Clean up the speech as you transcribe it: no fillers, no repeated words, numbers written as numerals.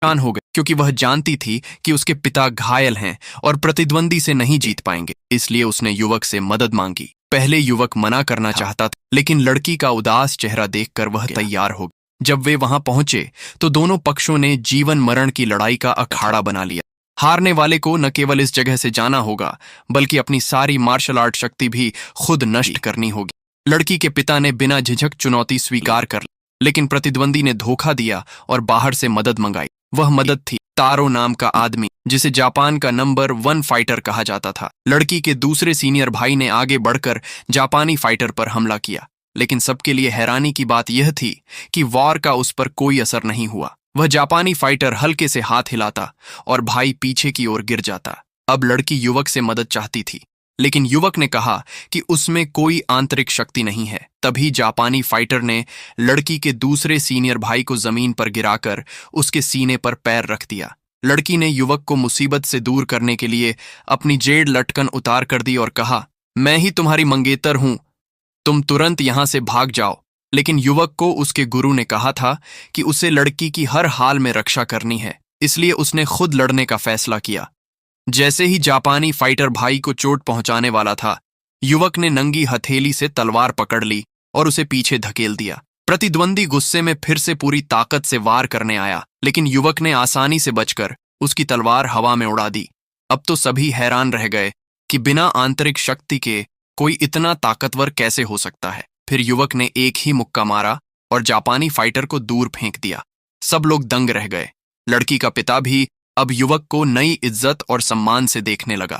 परेशान हो गई क्योंकि वह जानती थी कि उसके पिता घायल हैं और प्रतिद्वंदी से नहीं जीत पाएंगे। इसलिए उसने युवक से मदद मांगी। पहले युवक मना करना चाहता था, लेकिन लड़की का उदास चेहरा देखकर वह तैयार हो गया। जब वे वहां पहुंचे तो दोनों पक्षों ने जीवन मरण की लड़ाई का अखाड़ा बना लिया। हारने वाले को न केवल इस जगह से जाना होगा, बल्कि अपनी सारी मार्शल आर्ट शक्ति भी खुद नष्ट करनी होगी। लड़की के पिता ने बिना झिझक चुनौती स्वीकार कर ली, लेकिन प्रतिद्वंदी ने धोखा दिया और बाहर से मदद मंगाई। वह मदद थी तारो नाम का आदमी, जिसे जापान का नंबर 1 फाइटर कहा जाता था। लड़की के दूसरे सीनियर भाई ने आगे बढ़कर जापानी फाइटर पर हमला किया, लेकिन सबके लिए हैरानी की बात यह थी कि वार का उस पर कोई असर नहीं हुआ। वह जापानी फाइटर हल्के से हाथ हिलाता और भाई पीछे की ओर गिर जाता। अब लड़की युवक से मदद चाहती थी, लेकिन युवक ने कहा कि उसमें कोई आंतरिक शक्ति नहीं है। तभी जापानी फाइटर ने लड़की के दूसरे सीनियर भाई को जमीन पर गिराकर उसके सीने पर पैर रख दिया। लड़की ने युवक को मुसीबत से दूर करने के लिए अपनी जेड लटकन उतार कर दी और कहा, मैं ही तुम्हारी मंगेतर हूं, तुम तुरंत यहां से भाग जाओ। लेकिन युवक को उसके गुरु ने कहा था कि उसे लड़की की हर हाल में रक्षा करनी है, इसलिए उसने खुद लड़ने का फैसला किया। जैसे ही जापानी फाइटर भाई को चोट पहुंचाने वाला था, युवक ने नंगी हथेली से तलवार पकड़ ली और उसे पीछे धकेल दिया। प्रतिद्वंदी गुस्से में फिर से पूरी ताकत से वार करने आया, लेकिन युवक ने आसानी से बचकर उसकी तलवार हवा में उड़ा दी। अब तो सभी हैरान रह गए कि बिना आंतरिक शक्ति के कोई इतना ताकतवर कैसे हो सकता है। फिर युवक ने एक ही मुक्का मारा और जापानी फाइटर को दूर फेंक दिया। सब लोग दंग रह गए। लड़की का पिता भी अब युवक को नई इज्जत और सम्मान से देखने लगा।